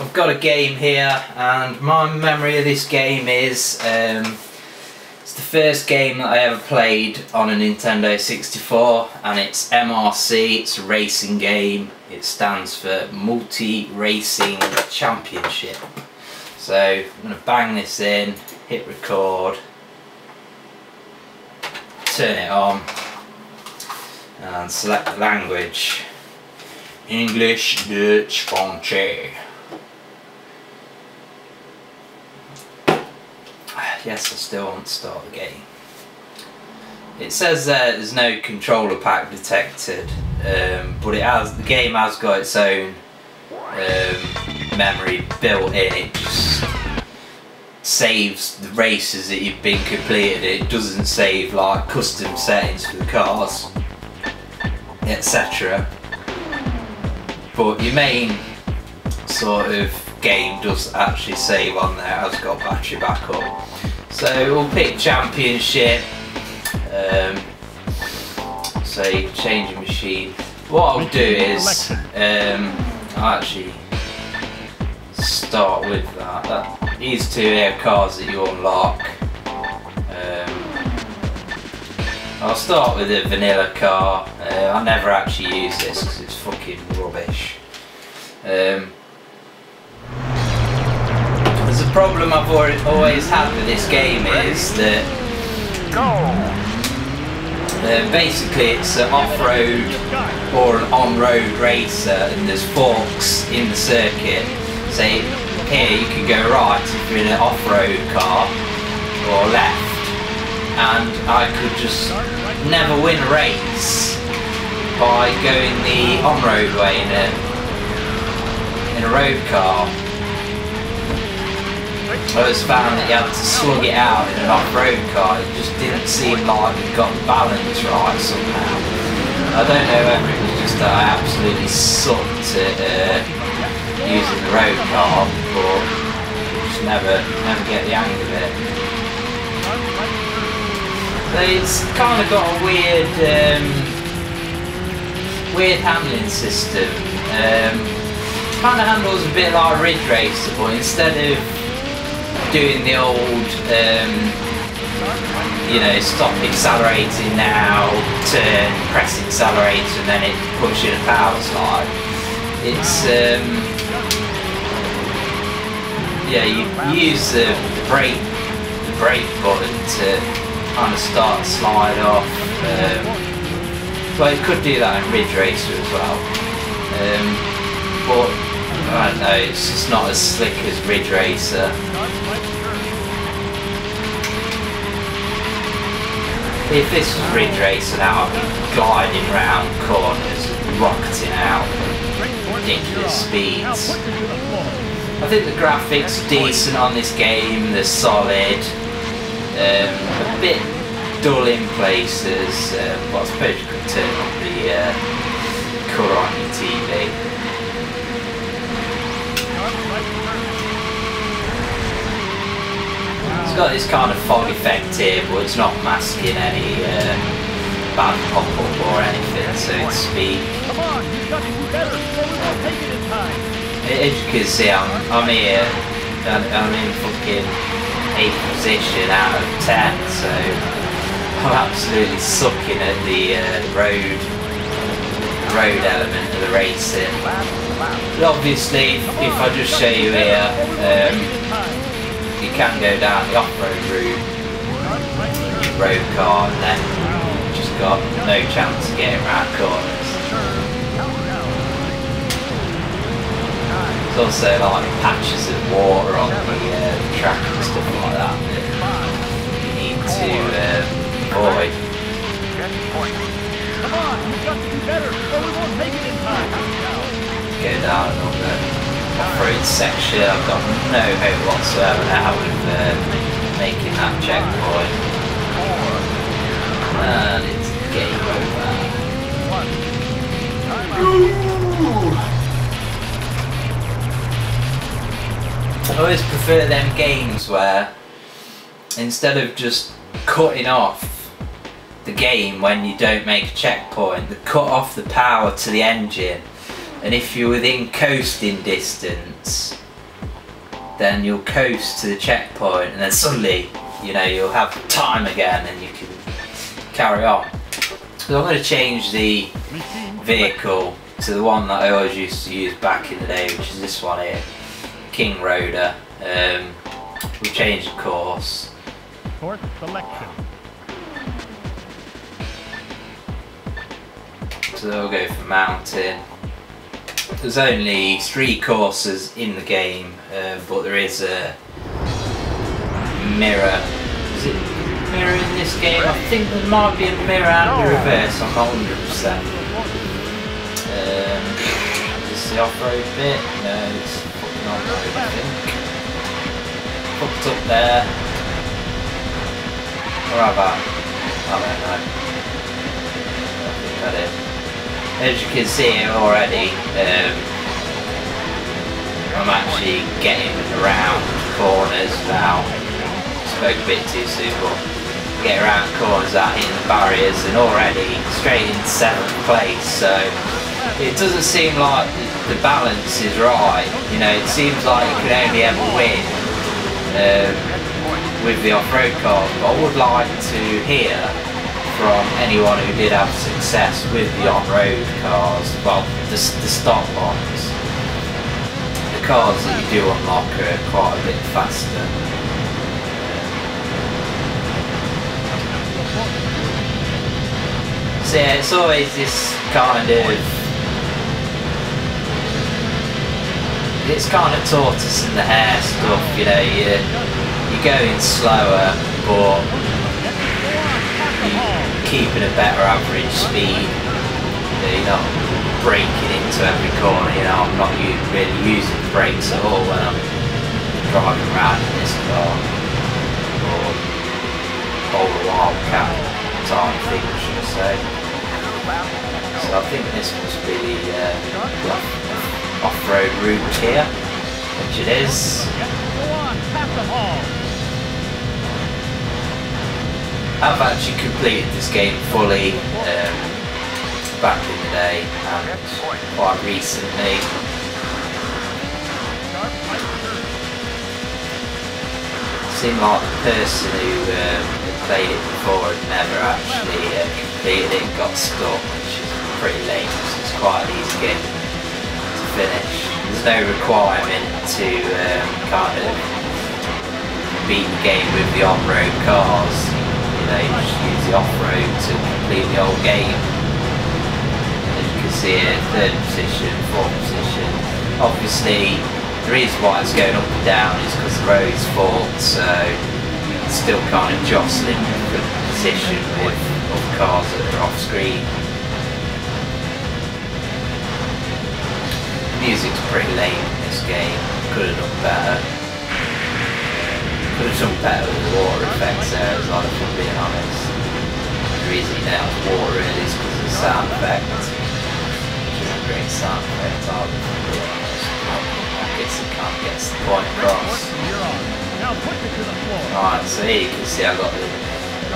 I've got a game here, and my memory of this game is it's the first game that I ever played on a Nintendo 64, and it's MRC. It's a racing game. It stands for Multi Racing Championship. So I'm going to bang this in, hit record, turn it on, and select the language. English, Dutch, French. Yes, I still want to start the game. It says there's no controller pack detected, but the game has got its own memory built in. It just saves the races that you've been completed. It doesn't save like custom settings for the cars, etc. But your main sort of game does actually save on there. Has got battery backup. So we'll pick championship. So you can change your machine. What I'll do is I'll actually start with that. These two here cars that you unlock. I'll start with a vanilla car. I never actually use this because it's fucking rubbish. There's a problem I've always had with this game is that basically it's an off-road or an on-road racer, and there's forks in the circuit. So here you can go right if you're in an off-road car, or left, and I could just never win a race by going the on-road way in a road car. I always found that you had to slug it out in an off-road car. It just didn't seem like it got the balance right somehow. I don't know whether it was just that I absolutely sucked at using the road car, but just never get the hang of it. So it's kind of got a weird handling system. Kind of handles a bit like Ridge Racer, but instead of doing the old, you know, stop accelerating now, turn, press accelerator, and then it puts you in a power slide. It's yeah, you use the brake button to kind of start the slide off. Well, you could do that in Ridge Racer as well, but I don't know, it's just not as slick as Ridge Racer. If this was Ridge Racer now, I'd be gliding around corners and rocketing out at ridiculous speeds. I think the graphics are decent on this game, they're solid, a bit dull in places, but I suppose you could turn up the colour on your TV. It's got this kind of fog effect here, but it's not masking any bad pop-up or anything, so to speak. As you can see, I'm here, I'm in fucking 8th position out of 10, so I'm absolutely sucking at the road element of the racing. But obviously, if I just show you here, you can go down the off-road route, road car, and then you've just got no chance of getting around corners. There's also like patches of water on the track and stuff like that you need to avoid. Go down another off-road section. I've got no hope whatsoever now of making that checkpoint, and it's game over. I always prefer them games where instead of just cutting off the game when you don't make a checkpoint, they cut off the power to the engine, and if you're within coasting distance then you'll coast to the checkpoint, and then suddenly, you know, you'll have time again and you can carry on. So I'm going to change the vehicle to the one that I always used to use back in the day, which is this one here, King Roader. We'll change the course. Course selection. So we'll go for mountain. There's only 3 courses in the game, but there is a mirror. Is it a mirror in this game? I think there might be a mirror and a reverse, I'm not 100%. Is this the off-road bit? No, it's fucking on-road, I think. Fucked up there. Or have I? I don't know. I think that is. As you can see here already, I'm actually getting around corners now. Spoke a bit too soon, but get around corners out hitting the barriers, and already straight into 7th place. So it doesn't seem like the balance is right. You know, it seems like you can only ever win with the off-road cars, but I would like to hear from anyone who did have success with the on-road cars, well, the stock ones. The cars that you do unlock are quite a bit faster. So yeah, it's always this kind of, it's kind of tortoise in the hare stuff, you know, you're going slower, but keeping a better average speed. You're not braking into every corner. You know, I'm not really using the brakes at all when I'm driving around in this car, or whole wildcat type thing, should I say. So I think this must be the off-road route here, which it is. I've actually completed this game fully back in the day and quite recently. It seemed like the person who had played it before had never actually completed it and got stuck, which is pretty lame, so it's quite an easy game to finish. There's no requirement to kind of beat the game with the on-road cars. You know, you just use the off-road to complete the whole game. As you can see here, 3rd position, 4th position. Obviously, the reason why it's going up and down is because the road's fault, so you're still kind of jostling for position with other cars that are off screen. The music's pretty lame in this game, could have done better. Could have done better with the water effects there as well, if I'm being honest. The reason you know it's water really is because of the sound effect, which is a great sound effect, if I'm being honest. I guess it kind of gets the point across. Right, so here you can see I've got the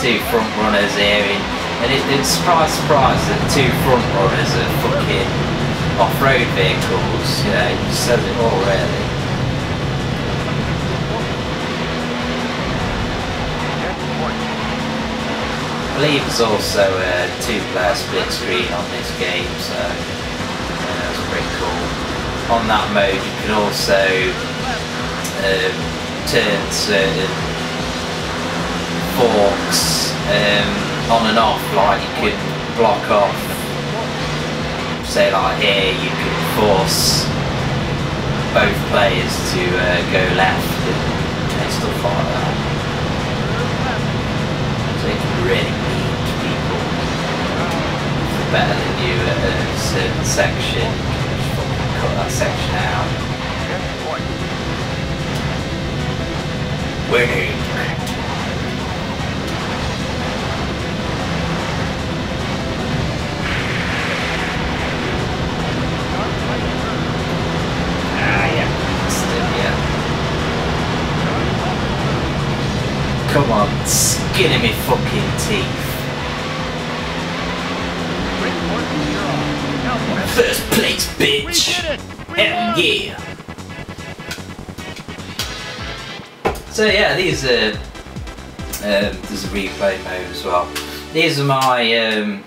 2 front runners here, and it's surprise that the 2 front runners are fucking off-road vehicles, you know, it just says it all really. I believe there's also a 2-player split screen on this game, so that's pretty cool. On that mode you can also turn certain forks on and off, like you can block off, say like here you can force both players to go left and stuff like that. So it can really better than you at a certain section. Just fucking cut that section out. Winning! Yeah. Still, yeah. Come on, skin in me fucking teeth. First place, bitch! Hell yeah! So yeah, these are there's a replay mode as well. These are my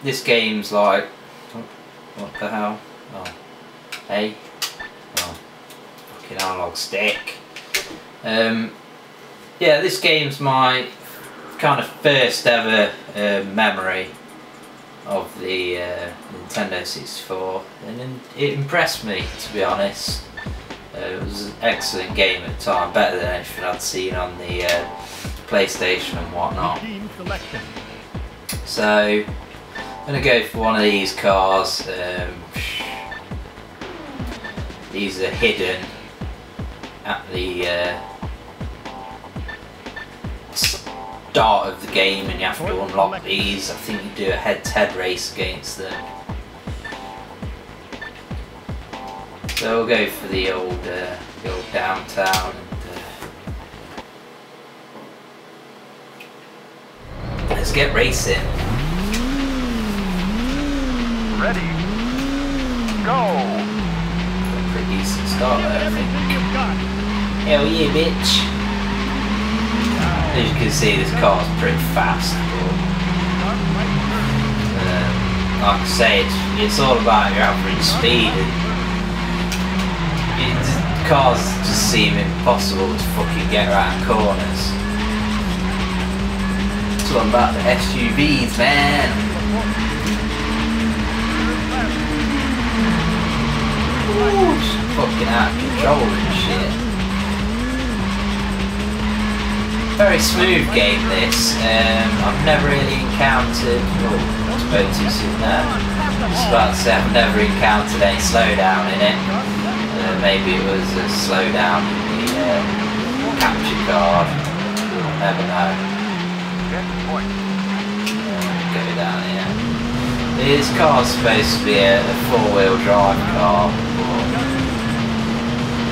this game's like, oh, what the hell? Oh, hey, oh, fucking analog stick. Yeah, this game's my kind of first ever memory of the Nintendo 64, and it impressed me, to be honest. It was an excellent game at the time, better than anything I'd seen on the PlayStation and whatnot. So I'm going to go for one of these cars. These are hidden at the start of the game, and you have to unlock these. I think you do a head-to-head race against them. So we'll go for the old downtown. Let's get racing. Ready. Go. Pretty decent start there, I think. Hell yeah, bitch. As you can see, this car's pretty fast. But, like I say, it's all about your average speed. Cars just seem impossible to fucking get around corners. It's all about the SUVs, man. Ooh, it's fucking out of control and shit. Very smooth game, this. I've never really encountered. Oh, I spoke too soon there. I was about to say I've never encountered any slowdown in it. Maybe it was a slowdown in the capture card. I'll never know. Go down here. This car's supposed to be a four-wheel drive car, but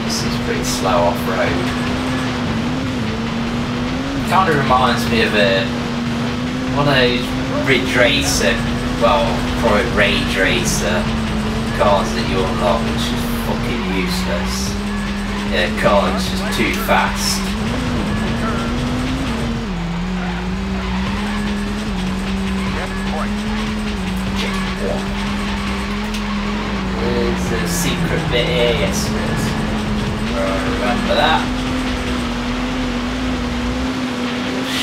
this is pretty slow off-road. Kind of reminds me of one of those Ridge Racer, well, probably Rage Racer cars that you unlock, which is fucking useless. Yeah, the car is just too fast. There's a secret bit here, yes there is. Remember that.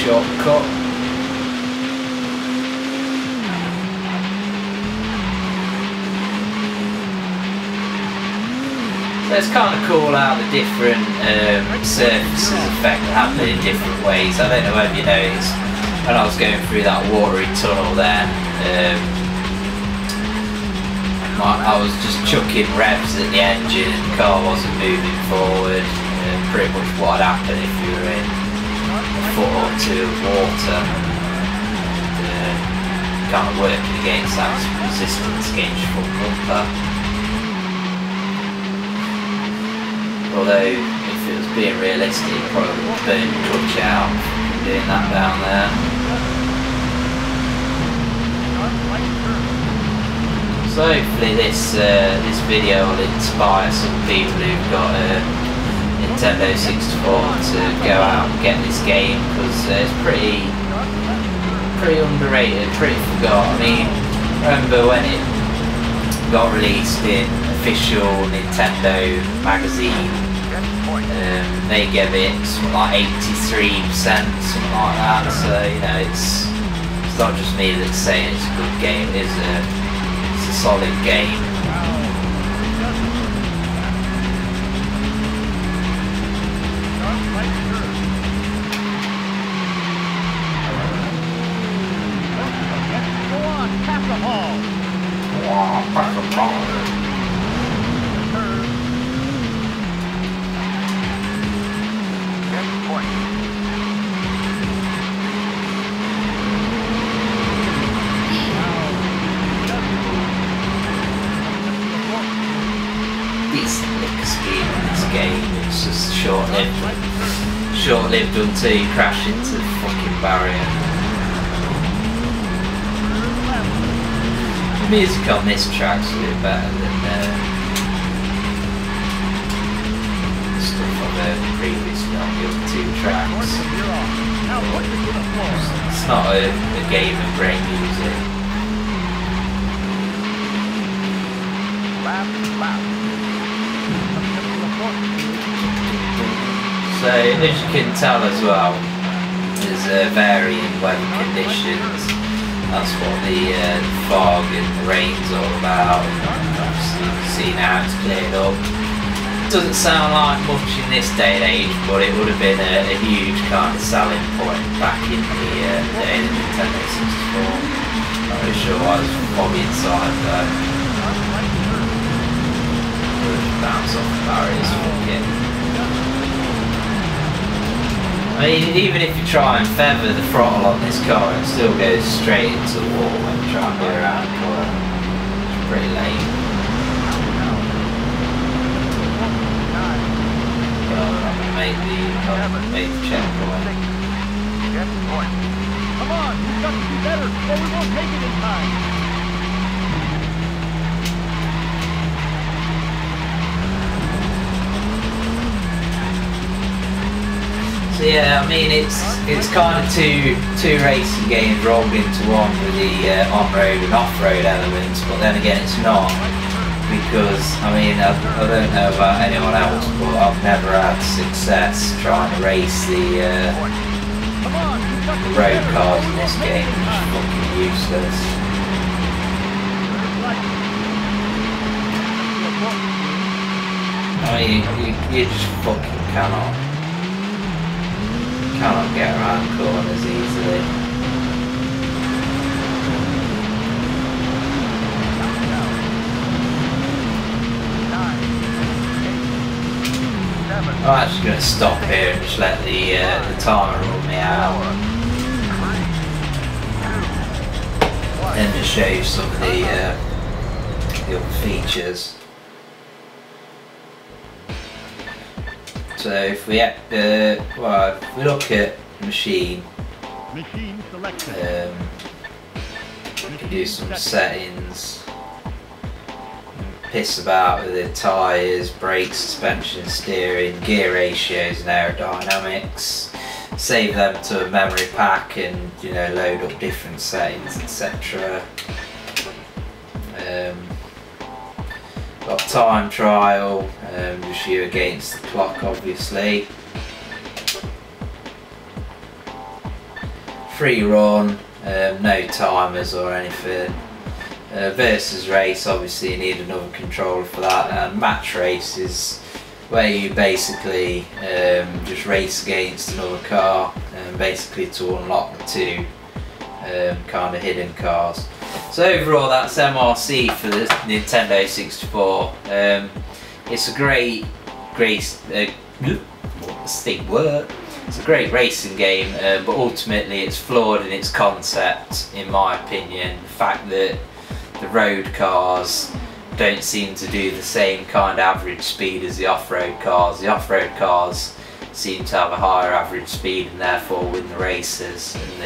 Shortcut. So it's kind of cool how the different surfaces affect happen in different ways. I don't know whether you noticed when I was going through that watery tunnel there, I was just chucking revs at the engine and the car wasn't moving forward. Pretty much what would happen if you were in a foot or two of water. Kind of working against that resistance against your front bumper. Although, if it was being realistic, it probably would burn the clutch out doing that down there. So hopefully this video will inspire some people who've got a Nintendo 64 to go out and get this game, because it's pretty underrated, pretty forgot. I mean, I remember when it got released in official Nintendo magazine. They gave it something like 83%, something like that. So you know, it's not just me that's saying it's a good game. It's a solid game. Go on, pass the ball. Pass the ball. Decent lick of speed in this game. It's just short-lived until you crash into the fucking barrier. The music on this track's a bit better than the stuff I've heard previously on the other two tracks. Now push it to the floor. It's not a game of great music. Lap. So as you can tell as well, there's varying weather conditions. That's what the fog and the rain's all about. Obviously you can see now it's cleared up. Doesn't sound like much in this day and age, but it would have been a huge kind of selling point back in the day of the Nintendo 64. Not really sure why there's foggy inside though. Bounce off the barriers, fuck it. I mean, even if you try and feather the throttle on this car, it still goes straight into the wall when you try and go around the corner. It's pretty lame. Make the checkpoint. Come on, you've got to do better, or we won't take it in time. So yeah, I mean it's kind of two racing games rolled into one with the on-road and off-road elements, but then again it's not. Because, I mean, I don't know about anyone else, but I've never had success trying to race the road cars in this game, which is fucking useless. I mean, you just fucking cannot get around corners easily. I'm actually going to stop here and just let the timer rule me out and just show you some of the other features. So if we look at machine, we can do some settings. Piss about with the tyres, brakes, suspension, steering, gear ratios and aerodynamics. Save them to a memory pack and, you know, load up different settings, etc. Got time trial, just you against the clock obviously. Free run, no timers or anything. Versus race, obviously you need another controller for that, and match race is where you basically just race against another car, basically to unlock the two kind of hidden cars. So overall that's MRC for the Nintendo 64. It's a great it's a great racing game, but ultimately it's flawed in its concept in my opinion. The fact that the road cars don't seem to do the same kind of average speed as the off-road cars. The off-road cars seem to have a higher average speed and therefore win the races, and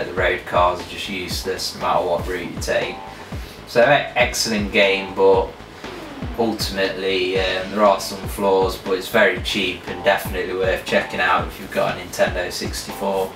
the road cars are just useless no matter what route you take. So excellent game, but ultimately there are some flaws, but it's very cheap and definitely worth checking out if you've got a Nintendo 64.